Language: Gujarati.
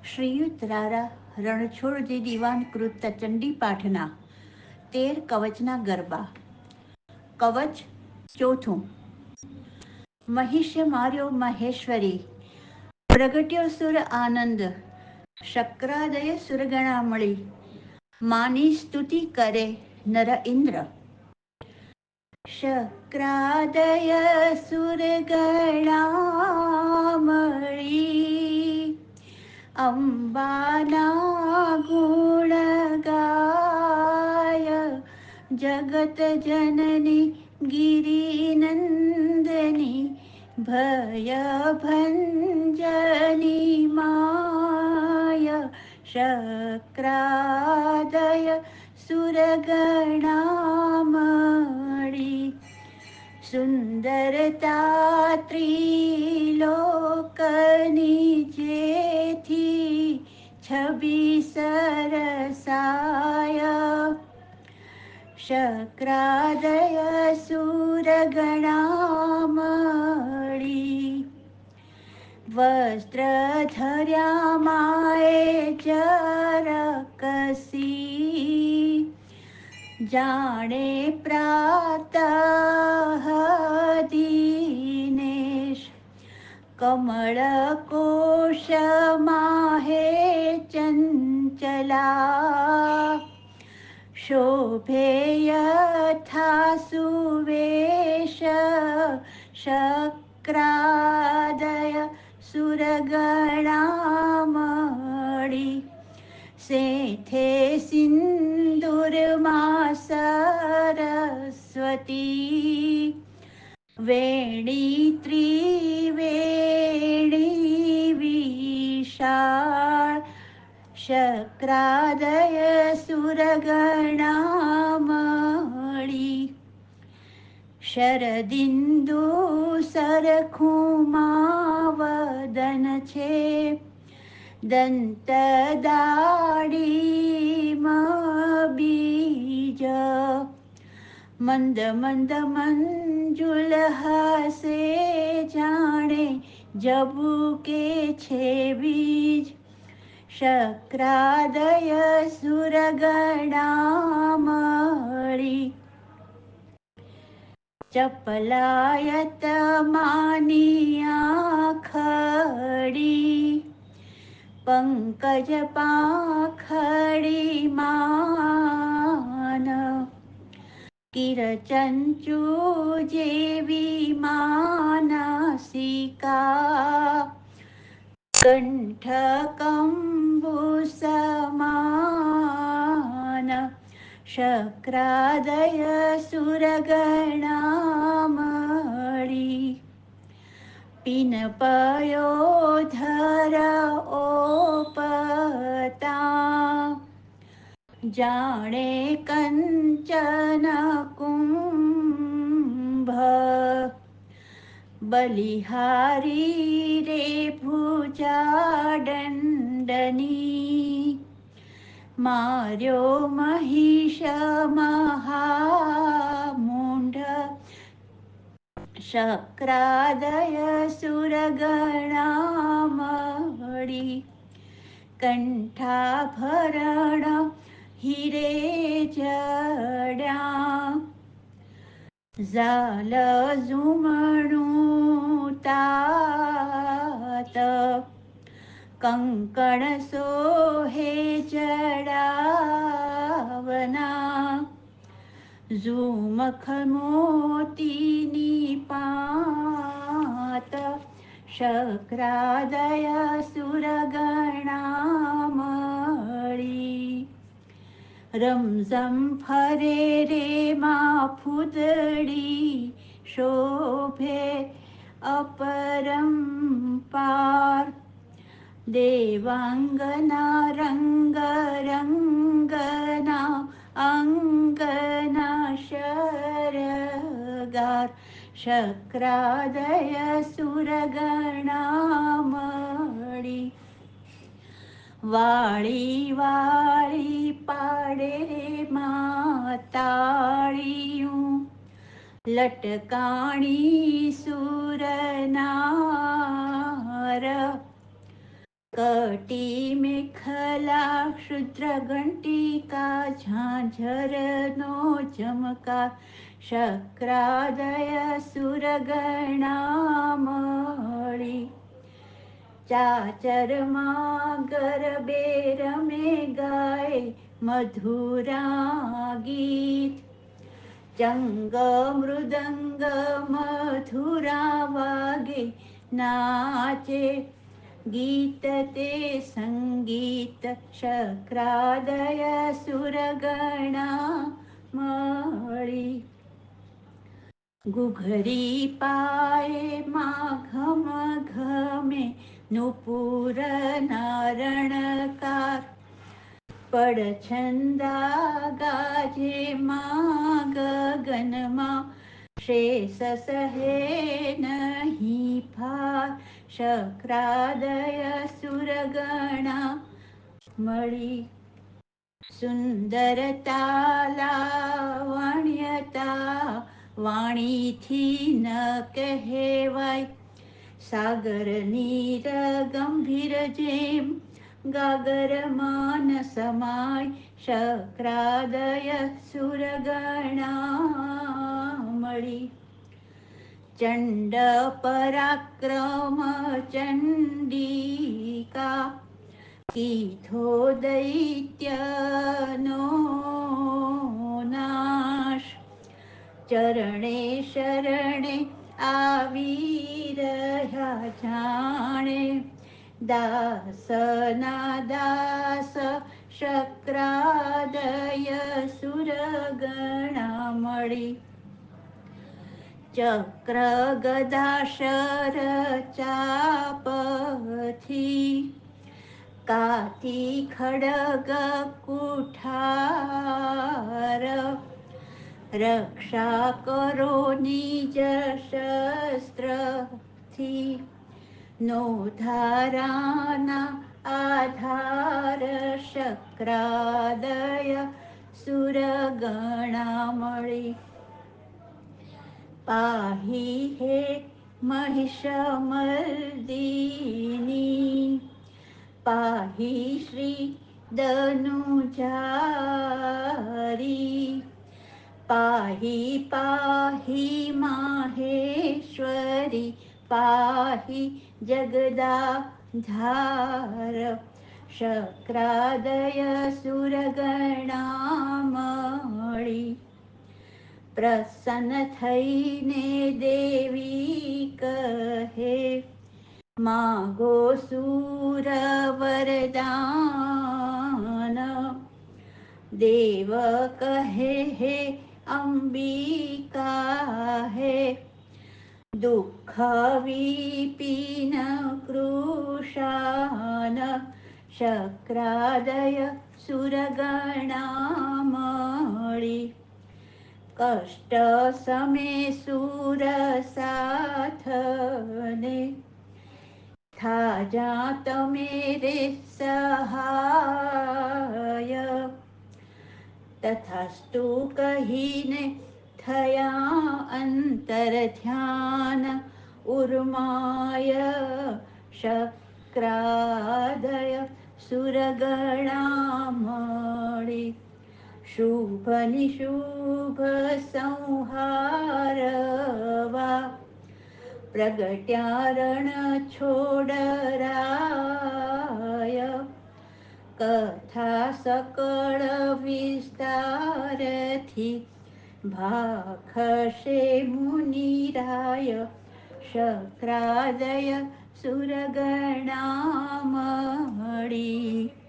શ્રીયુત રારા રણછોડજી દિવાનકૃત ચંડી પાઠના 13 કવચના ગરબા. કવચ ચોથું. મહિષ્ય માર્યો મહેશ્વરી, પ્રગટ્યો સુર આનંદ, શક્રાદય સુરગણા મળી, માની સ્તુતિ કરે નર ઇન્દ્ર. શક્રાદય સુરગણા મળી, અંબાના ગુણ ગાય, જગત જનની ગિરિનંદની, ભય ભંજની માય. શક્રાદય સુરગણા મળી, સુંદરતા ત્રિલોકની જેથી છબી સરસાય. શક્રાદય સુરગણા મળી, વસ્ત્ર ધર્યા માએ જરકસી, જાણે પ્રાતઃ દિનેશ, કમળ કોશ માહે ચંચલા, શોભે યથા સુવેશ. શક્રાદય સુરગણા મળી, સેથે સિંદુરમાં સરસ્વતી, વેણી ત્રિવેણી વિશાળ. શક્રાદય સુરગણા મળી, શરદિંદુ સરખું વદન છે, દંત દાઢીમાં બીજ, મંદ મંદ મંજુલ હસે જાણે જબુકે છે બીજ. શક્રાદય સુરગણા મળી, ચપલાયત માની આખડી, પંકજ પાંખડી માન, કિરચંચુ જેવી માનસિકા, કંઠ કંબુ સમાન. શક્રાદય સુરગણા મળી, પિન પયોધર ઓપતા, જાણે કંચન કુંભ, બલિહારી રે ભુજા દંડની, માર્યો મહિષ મહામૂંઢ. શક્રાદય સુરગણા મળી, કંઠાભરણ હીરે જડ્યા, ઝાલ ઝુમણું તાત, કંકણ સોહે જડાવના, ઝુમખ મોતીની પાત. શક્રાદય સુરગણા મળી, રમઝમ ફરે રે માં ફૂદડી, શોભે અપરંપાર. દેવાંગના રંગ રંગના અંગના શરગાર. શક્રાદય સુરગણા મળી, વાળી વાળી પાડે રે માતાળિયું, લટકાણી સુરનાર. કટી મેખલા ક્ષુદ્રઘંટિકા ઝાંઝરનો ચમકાર શક્રાદય સુરગણા મળી ચાચરમાં ગરબે રમે ગાય મધુરા ગીત ચંગ મૃદંગ મધુરા વાગે નાચે ગીત તે સંગીત શક્રાદય સુરગણા મળી ઘુઘરી પાએ માં ઘમ ઘમે નુપુર નારણકાર પડછંદા ગાજે માં ગગનમાં શેષ સહે નહીં ફાર શક્રાદય સુરગણા મળી સુંદરતા લાવણ્યતા વાણીથી ન કહેવાય સાગર નીર ગંભીર જેમ ગાગરમાં ન સમાય શક્રાદય સુરગણા મળી ચંડ પરાક્રમ ચંડિકા કીધો દૈત્યનો નાશ ચરણે શરણે આવી રહ્યા જાણે દાસના દાસ શક્રાદય સુરગણા મળી ચક્ર ગદા શર ચાપથી કાતી ખડગ કુઠાર રક્ષા કરો નિજ શસ્ત્રથી નો ધારાના આધાર શક્રાદય સુરગણા મળી પાહી હે મહિષમર્દિની પાહી શ્રી દનુજારી પાહી પાહી માહેશ્વરી પાહી જગદાધાર શક્રાદય સુરગણા મળી પ્રસન્ન થઈને દેવી કહે માગો સુર વરદાન દેવ કહે હે અંબિકા હે દુઃખ વિપિન કૃશાન શક્રાદય સુરગણા મળી કષ્ટ સમે સુર સાથને થાજા તમે રે સહાય તથાસ્તુ કહીને થયા અંતર ધ્યાન ઉર્માય શક્રાદય સુરગણા મળી શુભ નિશુભ સંહારવા પ્રગટ્યા રણ છોડરાય કથા સકળ વિસ્તારથી ભાખશે મુનિરાય શક્રાદય સુરગણા મળી